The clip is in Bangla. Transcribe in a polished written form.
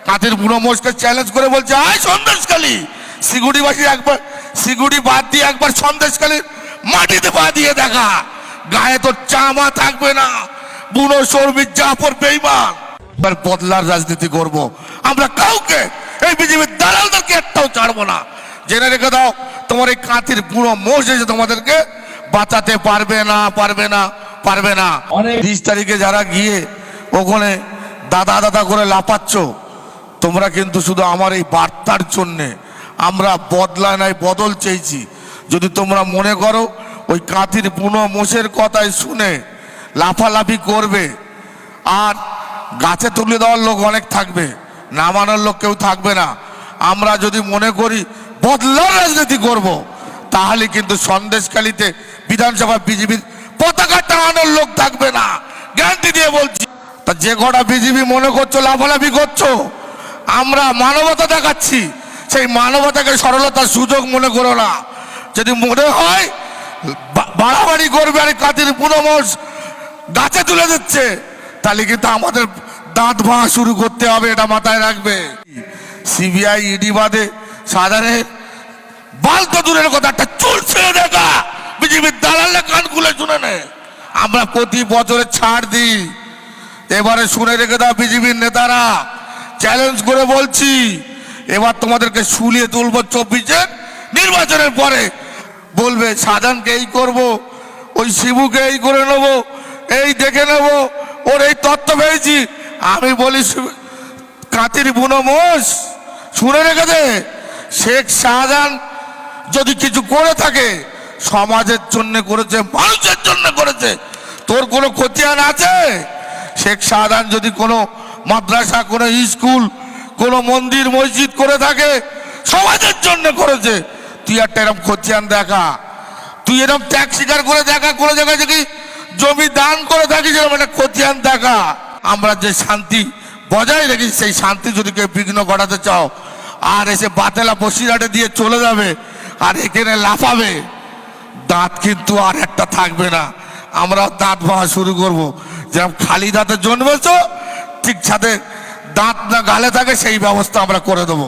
কাঁথির বুড়ো মোষকে চ্যালেঞ্জ করে বলছে, আয় সন্দেশখালী সিগুড়িবাসী একবার সিগুড়ি বাদ দিয়ে একবার সন্দেশখালীর মাটিতে পা দিয়ে দেখা, গায়ে তোর চামা থাকবে না, বুড়ো শর্মির জাফর বেঈমান। এবার বদলার রাজনীতি করব আমরা, কাউকে এই বিজেপির দালালদেরকে একটাও ছাড়বো না। জেনে রেখে দাও, তোমার এই কাঁথির বুড়ো মোষ এসে তোমাদেরকে বাঁচাতে পারবে না, পারবে না, পারবে না। 30 তারিখে যারা গিয়ে ওখানে দাদা দাদা করে লাপাচ্ছ, তোমরা কিন্তু শুধু আমার এই বার্তার জন্যে আমরা বদলায় নাই বদল চেয়েছি। যদি তোমরা মনে করো ওই কাঁথির বুনো মোষের কথাই শুনে লাফালাফি করবে, আর গাছে তুলে দেওয়ার লোক অনেক থাকবে, নামানোর লোক কেউ থাকবে না। আমরা যদি মনে করি বদলার রাজনীতি করব, তাহলে কিন্তু সন্দেশখালীতে বিধানসভা বিজেপির পতাকা টানানোর লোক থাকবে না, গ্যারান্টি দিয়ে বলছি। তা যে কটা বিজেপি মনে করছো লাফালাফি করছো, আমরা মানবতা দেখাচ্ছি, সেই মানবতাকে সরলতার সুযোগ মনে করো না। যদি মনে হয় বাড়াবাড়ি করবে আর কাঁথির বুনো মোষ গাছে তুলে দিচ্ছে, তাহলে কিন্তু আমাদের দাঁত ভাঙা শুরু করতে হবে, এটা মাথায় রাখবে। সিবিআই ইডি বাদে সাধারণের বাল তো দূরের কথা, একটা চুল ছেড়ে দেখা বিজেপির দালালে কান খুলে শুনে নে। আমরা প্রতি বছরে ছাড় দিই, এবারে শুনে রেখে দাও বিজেপির নেতারা, চ্যালেঞ্জ করে বলছি, এবার তোমাদেরকে শুলিয়ে তুলবো 24-এর নির্বাচনের পরে। বলবে শাহজাহানকে এই করব, ওই শিবুকে এই করে নেবো, এই দেখে নেবো, ওর এই তত্ত্ব পেয়েছি। আমি বলি কাঁথির বুনো মোষ শুনে রেখে দে, শেখ শাহজাহান যদি কিছু করে থাকে সমাজের জন্য করেছে, মানুষের জন্য করেছে। তোর কোনো খতিয়ান আছে? শেখ শাহজাহান যদি কোনো মাদ্রাসা, কোনো স্কুল, কোনো মন্দির মসজিদ করে থাকে সমাজের জন্য করেছে। তুই একটা এরকম খতিয়ান দেখা, তুই এরকম ত্যাগ স্বীকার করে দেখা, কোনো জায়গায় যদি জমি দান করে থাকিস এরকম একটা খতিয়ান দেখা। আমরা যে শান্তি বজায় রেখেছি সেই শান্তি যদি কেউ বিঘ্ন ঘটাতে চাও, আর এসে বাতেলা বসিরহাটে দিয়ে চলে যাবে আর এখানে লাফাবে, দাঁত কিন্তু আর একটা থাকবে না। আমরা দাঁত ভাঙা শুরু করব। যেরকম খালি দাঁতে জন্মেছ, ঠিক সাথে দাঁত না গালে থাকে সেই ব্যবস্থা আমরা করে দেবো।